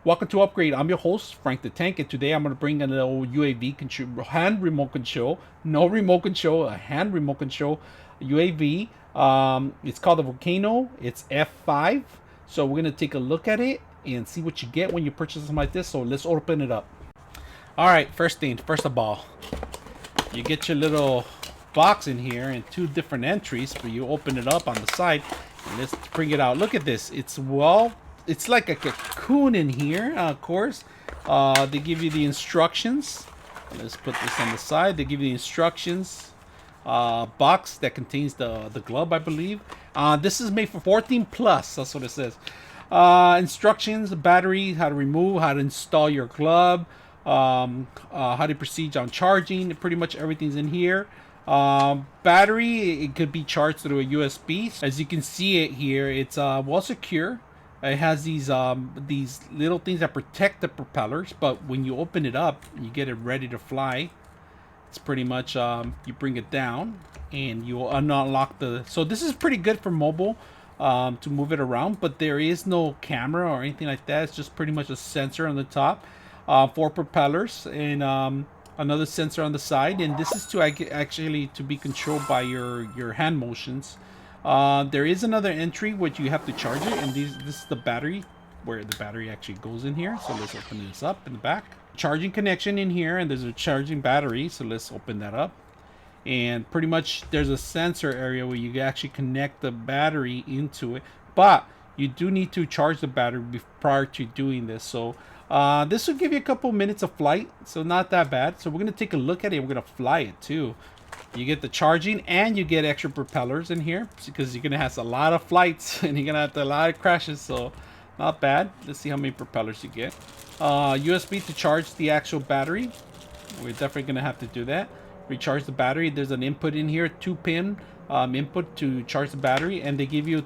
Welcome to Upgrade. I'm your host, Frank the Tank, and today I'm going to bring in a little UAV hand remote control. No remote control, a hand remote control UAV. It's called the Volcano. It's F-5. So we're going to take a look at it and see what you get when you purchase something like this. So let's open it up. All right, first of all, you get your little box in here and two different entries, but you open it up on the side and let's bring it out. Look at this. It's like a cocoon in here, of course. They give you the instructions. Let's put this on the side. They give you the instructions box that contains the glove, I believe. This is made for 14 plus. That's what it says. Instructions, battery, how to remove, how to install your glove, how to proceed on charging. Pretty much everything's in here. Battery, it could be charged through a USB. As you can see it here, it's well secure. It has these little things that protect the propellers, but when you open it up, you get it ready to fly. It's pretty much you bring it down and you unlock the. So this is pretty good for mobile to move it around, but there is no camera or anything like that. It's just pretty much a sensor on the top, 4 propellers and another sensor on the side, and this is to actually to be controlled by your hand motions. There is another entry which you have to charge it, and this is the battery, where the battery actually goes in here. So let's open this up in the back. Charging connection in here, and there's a charging battery. So let's open that up, and pretty much there's a sensor area where you actually connect the battery into it, but you do need to charge the battery prior to doing this. So this will give you a couple minutes of flight, so not that bad. So we're gonna take a look at it. We're gonna fly it too. You get the charging and you get extra propellers in here because you're gonna have a lot of flights and you're gonna have a lot of crashes, so not bad. Let's see how many propellers you get. USB to charge the actual battery. We're definitely gonna have to do that. Recharge the battery. There's an input in here, 2-pin input to charge the battery, and they give you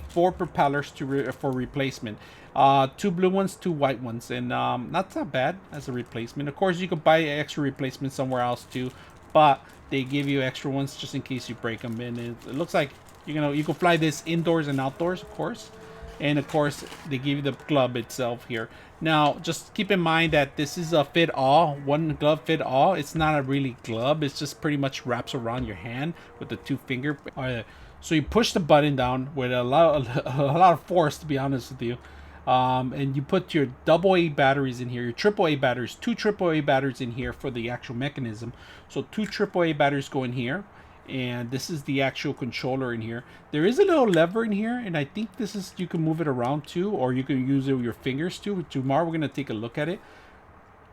4 propellers for replacement. 2 blue ones, 2 white ones, and that's not bad as a replacement. Of course, you could buy extra replacement somewhere else too, but they give you extra ones just in case you break them. And it looks like you can fly this indoors and outdoors, of course. And of course, they give you the glove itself here. Now, just keep in mind that this is a fit all, one glove fit all. It's not a really glove. It's just pretty much wraps around your hand with the 2 finger. So you push the button down with a lot of force, to be honest with you. And you put your AA batteries in here, your AAA batteries, 2 AAA batteries in here for the actual mechanism. So 2 AAA batteries go in here, and this is the actual controller in here. There is a little lever in here, and I think this is, you can move it around too, or you can use it with your fingers too. Tomorrow we're going to take a look at it.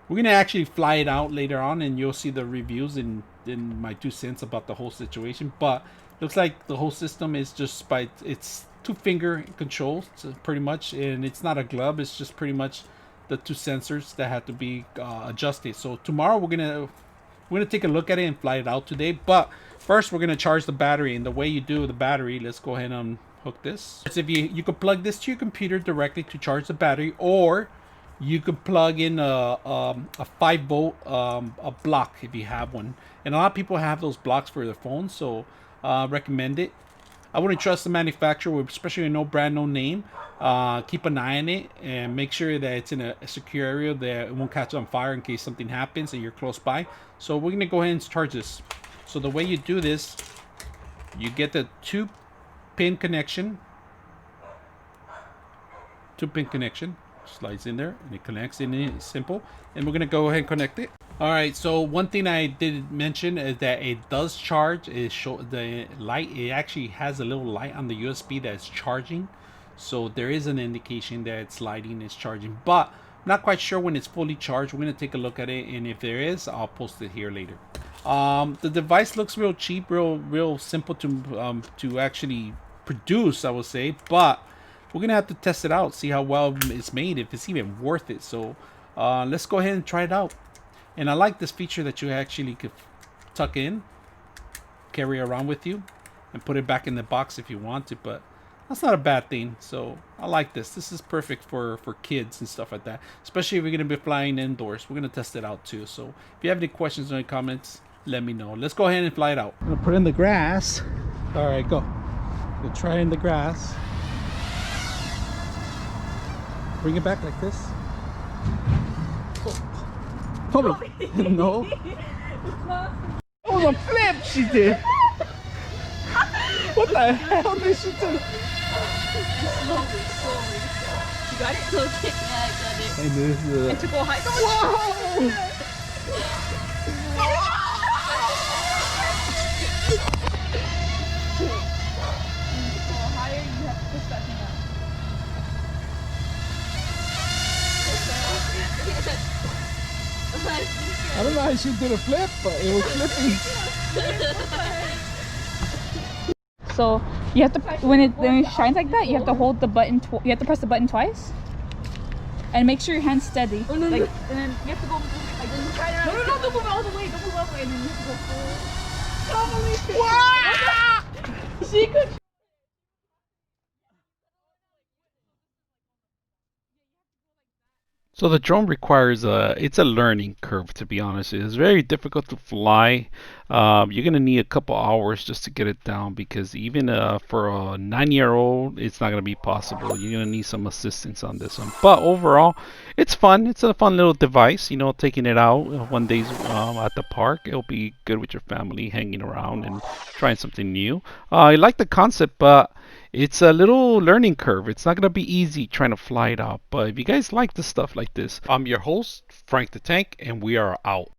We're going to actually fly it out later on, and you'll see the reviews in my 2 cents about the whole situation. But looks like the whole system is just it's 2 finger controls, so pretty much, and it's not a glove. It's just pretty much the 2 sensors that have to be adjusted. So tomorrow we're gonna take a look at it and fly it out today. But first we're gonna charge the battery, and the way you do the battery, let's go ahead and hook this. So if you could plug this to your computer directly to charge the battery, or you could plug in a 5-volt a block if you have one, and a lot of people have those blocks for their phones, so recommend it. I wouldn't trust the manufacturer, especially with no brand, no name. Keep an eye on it and make sure that it's in a secure area, that it won't catch on fire in case something happens and you're close by. So we're gonna go ahead and charge this. So the way you do this, you get the 2-pin connection. 2-pin connection slides in there and it connects in. It's simple, and we're gonna go ahead and connect it. All right, so one thing I did mention is that it does charge. It show the light. It actually has a little light on the USB that's charging, so there is an indication that it's lighting, it's charging, but I'm not quite sure when it's fully charged. We're gonna take a look at it, and if there is, I'll post it here later. The device looks real cheap, real simple to actually produce, I would say, but we're gonna have to test it out, see how well it's made, if it's even worth it. So let's go ahead and try it out. And I like this feature that you actually could tuck in, carry around with you, and put it back in the box if you want to, but that's not a bad thing. So I like this. This is perfect for kids and stuff like that, especially if you're going to be flying indoors. We're going to test it out too. So if you have any questions or any comments, let me know. Let's go ahead and fly it out. I'm going to put it in the grass. All right, go. We'll try in the grass. Bring it back like this. Hold on. No. That was a flip she did. What the hell did she do? Slowly. You got it? Okay, yeah, I got it. And this And to go high. Whoa! Higher, you have to push that thing up. I don't know how she did a flip, but it was flipping. So you have to when it shines like that, you have to hold the button. You have to press the button twice, and make sure your hand's steady. Oh, no, like, and then you have to go like this. No, don't move all the way. Don't move all the way, and then you have to go forward. She could. So the drone requires it's a learning curve, to be honest. It's very difficult to fly. You're gonna need a couple hours just to get it down, because even for a 9-year-old, it's not gonna be possible. You're gonna need some assistance on this one. But overall, it's fun. It's a fun little device. You know, taking it out one day at the park, it'll be good with your family, hanging around and trying something new. I like the concept, but it's a little learning curve. It's not going to be easy trying to fly it out. But if you guys like the stuff like this, I'm your host, Frank the Tank, and we are out.